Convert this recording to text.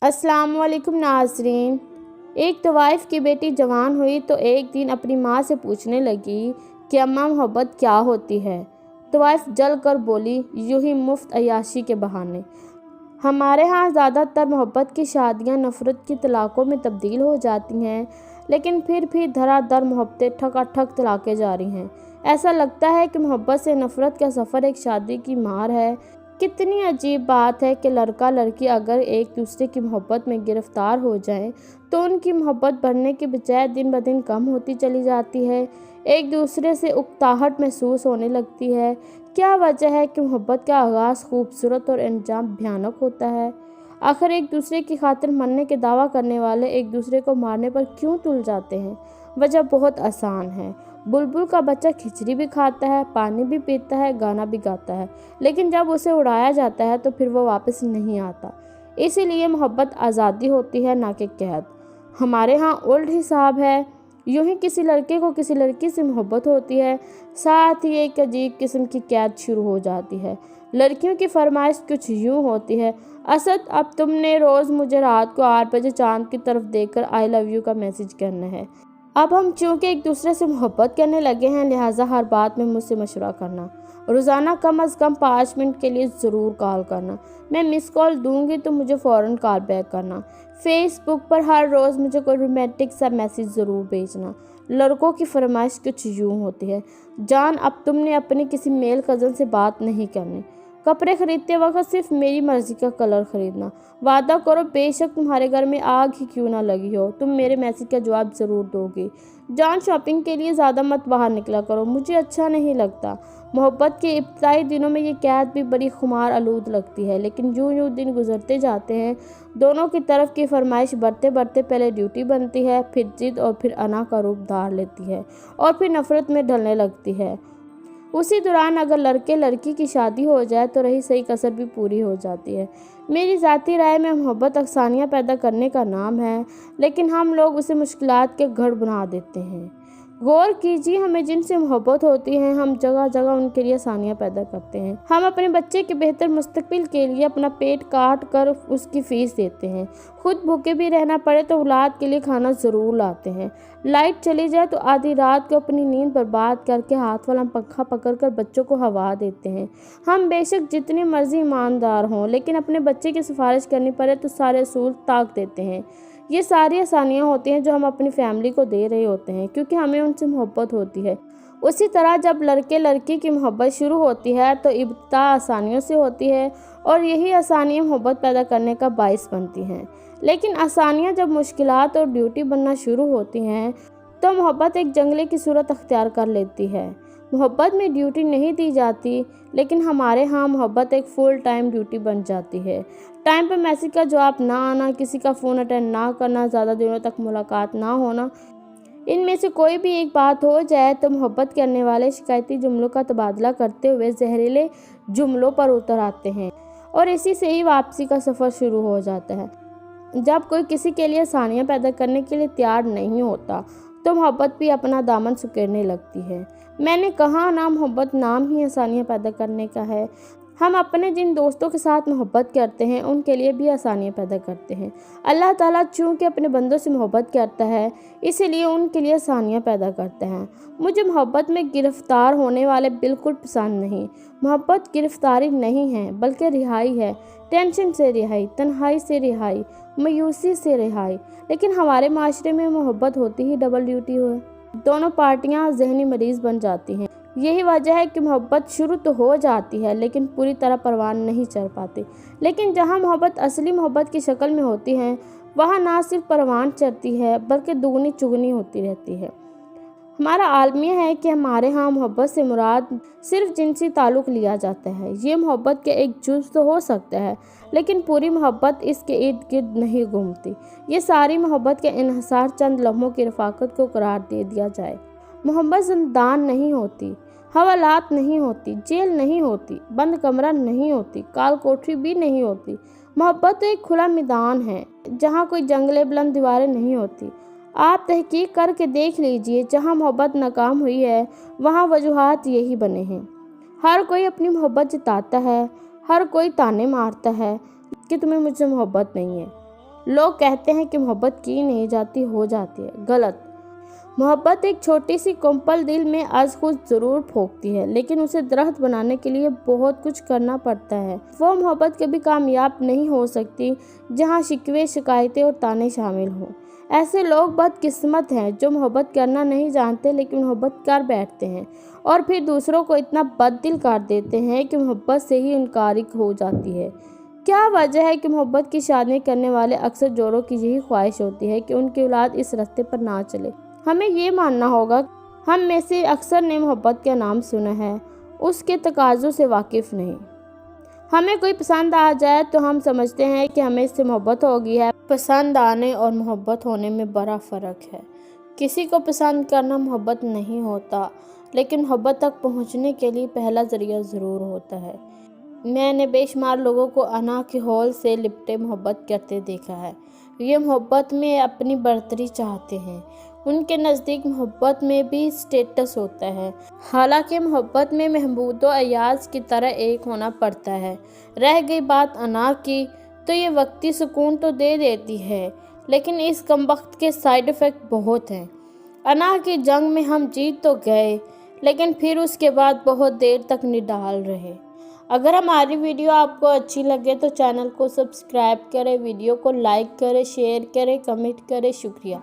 अस्सलाम वालेकुम नाज़रीन। एक तवाइफ की बेटी जवान हुई तो एक दिन अपनी माँ से पूछने लगी कि अम्मा मोहब्बत क्या होती है। तवाइफ जल कर बोली, यूं ही मुफ्त अय्याशी के बहाने। हमारे यहाँ ज़्यादातर मोहब्बत की शादियाँ नफ़रत की तलाक़ों में तब्दील हो जाती हैं, लेकिन फिर भी धराधर मोहब्बतें ठकाठक तलाक़ें जारी हैं। ऐसा लगता है कि मोहब्बत से नफ़रत का सफ़र एक शादी की मार है। कितनी अजीब बात है कि लड़का लड़की अगर एक दूसरे की मोहब्बत में गिरफ़्तार हो जाएं तो उनकी मोहब्बत बढ़ने के बजाय दिन ब दिन कम होती चली जाती है। एक दूसरे से उकताहट महसूस होने लगती है। क्या वजह है कि मोहब्बत का आगाज़ खूबसूरत और अंजाम भयानक होता है? आखिर एक दूसरे की खातिर मरने के दावा करने वाले एक दूसरे को मारने पर क्यों तुल जाते हैं? वजह बहुत आसान है। बुलबुल का बच्चा खिचड़ी भी खाता है, पानी भी पीता है, गाना भी गाता है, लेकिन जब उसे उड़ाया जाता है तो फिर वो वापस नहीं आता। इसीलिए मोहब्बत आज़ादी होती है, ना कि कैद। हमारे यहाँ उल्ट हिसाब है। यूं ही किसी लड़के को किसी लड़की से मोहब्बत होती है, साथ ही एक अजीब किस्म की कैद शुरू हो जाती है। लड़कियों की फरमाइश कुछ यूँ होती है, असद अब तुमने रोज़ मुझे रात को 8 बजे चांद की तरफ देखकर आई लव यू का मैसेज करना है। अब हम चूँकि एक दूसरे से मोहब्बत करने लगे हैं, लिहाजा हर बात में मुझसे मशवरा करना। रोज़ाना कम अज़ कम 5 मिनट के लिए ज़रूर कॉल करना। मैं मिस कॉल दूंगी तो मुझे फ़ौरन कॉल बैक करना। फेसबुक पर हर रोज़ मुझे कोई रोमांटिक सा मैसेज ज़रूर भेजना। लड़कों की फरमाइश कुछ यूँ होती है, जान अब तुमने अपनी किसी मेल कज़न से बात नहीं करनी। कपड़े खरीदते वक्त सिर्फ मेरी मर्ज़ी का कलर ख़रीदना। वादा करो बेशक तुम्हारे घर में आग ही क्यों ना लगी हो, तुम मेरे मैसेज का जवाब ज़रूर दोगी। जान शॉपिंग के लिए ज़्यादा मत बाहर निकला करो, मुझे अच्छा नहीं लगता। मोहब्बत के इब्तिदाई दिनों में ये कैद भी बड़ी खुमार आलूद लगती है, लेकिन यूँ यूँ दिन गुजरते जाते हैं, दोनों की तरफ की फरमाइश बढ़ते बढ़ते पहले ड्यूटी बनती है, फिर जिद और फिर अना का रूप धार लेती है और फिर नफ़रत में ढलने लगती है। उसी दौरान अगर लड़के लड़की की शादी हो जाए तो रही सही कसर भी पूरी हो जाती है। मेरी ज़ाती राय में मोहब्बत आसानियाँ पैदा करने का नाम है, लेकिन हम लोग उसे मुश्किलात के गढ़ बना देते हैं। गौर कीजिए, हमें जिनसे मोहब्बत होती है हम जगह जगह उनके लिए आसानियाँ पैदा करते हैं। हम अपने बच्चे के बेहतर मुस्तकबिल के लिए अपना पेट काट कर उसकी फ़ीस देते हैं। खुद भूखे भी रहना पड़े तो औलाद के लिए खाना ज़रूर लाते हैं। लाइट चली जाए तो आधी रात को अपनी नींद बर्बाद करके हाथ वाला पंखा पकड़कर बच्चों को हवा देते हैं। हम बेशक जितनी मर्जी ईमानदार हों, लेकिन अपने बच्चे की सिफारिश करनी पड़े तो सारे असूल ताक देते हैं। ये सारी आसानियाँ होती हैं जो हम अपनी फैमिली को दे रहे होते हैं, क्योंकि हमें उनसे मोहब्बत होती है। उसी तरह जब लड़के लड़की की मोहब्बत शुरू होती है तो इब्तिदा आसानियों से होती है और यही आसानियाँ मोहब्बत पैदा करने का बाइस बनती हैं। लेकिन आसानियाँ जब मुश्किलात और ड्यूटी बनना शुरू होती हैं तो मोहब्बत एक जंगले की सूरत अख्तियार कर लेती है। मोहब्बत में ड्यूटी नहीं दी जाती, लेकिन हमारे यहाँ मोहब्बत एक फुल टाइम ड्यूटी बन जाती है। टाइम पर मैसेज का जवाब ना आना, किसी का फ़ोन अटेंड ना करना, ज़्यादा दिनों तक मुलाकात ना होना, इनमें से कोई भी एक बात हो जाए तो मोहब्बत करने वाले शिकायती जुमलों का तबादला करते हुए जहरीले जुमलों पर उतर आते हैं और इसी से ही वापसी का सफ़र शुरू हो जाता है। जब कोई किसी के लिए आसानियाँ पैदा करने के लिए तैयार नहीं होता तो मोहब्बत भी अपना दामन सुकेरने लगती है। मैंने कहा ना, मोहब्बत नाम ही आसानियाँ पैदा करने का है। हम अपने जिन दोस्तों के साथ मोहब्बत करते हैं उनके लिए भी आसानियाँ पैदा करते हैं। अल्लाह ताला चूँकि अपने बंदों से मोहब्बत करता है, इसीलिए उनके लिए आसानियाँ पैदा करते हैं। मुझे मोहब्बत में गिरफ़्तार होने वाले बिल्कुल पसंद नहीं। मोहब्बत गिरफ़्तारी नहीं है, बल्कि रिहाई है। टेंशन से रिहाई, तन्हाई से रिहाई, मायूसी से रिहाई। लेकिन हमारे माशरे में मोहब्बत होती ही डबल ड्यूटी हो, दोनों पार्टियाँ जहनी मरीज़ बन जाती हैं। यही वजह है कि मोहब्बत शुरू तो हो जाती है लेकिन पूरी तरह परवान नहीं चढ़ पाती। लेकिन जहाँ मोहब्बत असली मोहब्बत की शक्ल में होती है, वहाँ ना सिर्फ परवान चढ़ती है बल्कि दुगनी चुगनी होती रहती है। हमारा आलमिया है कि हमारे यहाँ मोहब्बत से मुराद सिर्फ जिनसी ताल्लुक़ लिया जाता है। ये मोहब्बत के एक जुज़ तो हो सकता है, लेकिन पूरी मोहब्बत इसके इर्द गिर्द नहीं घूमती। ये सारी मोहब्बत के इन्हिसार चंद लम्हों की रफ़ाकत को करार दे दिया जाए। मोहब्बत ज़िंदान नहीं होती, हवालात नहीं होती, जेल नहीं होती, बंद कमरा नहीं होती, काल कोठरी भी नहीं होती। मोहब्बत एक खुला मैदान है जहाँ कोई जंगले बुलंद दीवारें नहीं होती। आप तहकीक करके देख लीजिए, जहाँ मोहब्बत नाकाम हुई है वहाँ वजूहात यही बने हैं। हर कोई अपनी मोहब्बत जताता है, हर कोई ताने मारता है कि तुम्हें मुझसे मोहब्बत नहीं है। لوگ کہتے ہیں کہ محبت کی نہیں جاتی، ہو جاتی ہے۔ غلط۔ محبت ایک چھوٹی سی کمپل دل میں از خود ضرور پھونکتی ہے، لیکن اسے درخت بنانے کے لیے بہت کچھ کرنا پڑتا ہے۔ وہ محبت کبھی کامیاب نہیں ہو سکتی جہاں شکوے، شکایتیں اور تانے شامل ہوں۔ ایسے لوگ بد قسمت ہیں جو محبت کرنا نہیں جانتے لیکن محبت کر بیٹھتے ہیں اور پھر دوسروں کو اتنا بد دل کر دیتے ہیں کہ محبت سے ہی انکاری ہو جاتی ہے۔ کیا وجہ ہے کہ محبت کی شادی کرنے والے اکثر جوڑوں کی یہی خواہش ہوتی ہے کہ ان کی اولاد اس راستے پر نہ چلے؟ ہمیں یہ ماننا ہوگا ہم میں سے اکثر نے محبت کا نام سنا ہے، اس کے تقاضوں سے واقف نہیں۔ ہمیں کوئی پسند آ جائے تو ہم سمجھتے ہیں کہ ہمیں اس سے محبت ہو گئی ہے۔ پسند آنے اور محبت ہونے میں بڑا فرق ہے۔ کسی کو پسند کرنا محبت نہیں ہوتا، لیکن محبت تک پہنچنے کے لیے پہلا ذریعہ ضرور ہوتا ہے۔ میں نے بے شمار لوگوں کو انا کے ہول سے لپٹے محبت کرتے دیکھا ہے۔ یہ محبت میں اپنی برتری چاہتے ہیں۔ ان کے نزدیک محبت میں بھی سٹیٹس ہوتا ہے، حالانکہ محبت میں محمود و ایاز کی طرح ایک ہونا پڑتا ہے۔ رہ گئی بات انا کی، تو یہ وقتی سکون تو دے دیتی ہے، لیکن اس کمبخت کے سائیڈ ایفیکٹ بہت ہیں۔ انا کی جنگ میں ہم جیت تو گئے، لیکن پھر اس کے بعد بہت دیر تک نڈال رہے۔ اگر ہماری ویڈیو آپ کو اچھی لگے تو چینل کو سبسکرائب کریں، ویڈیو کو لائک کریں، شیئر کریں، کمنٹ کریں۔ شکریہ۔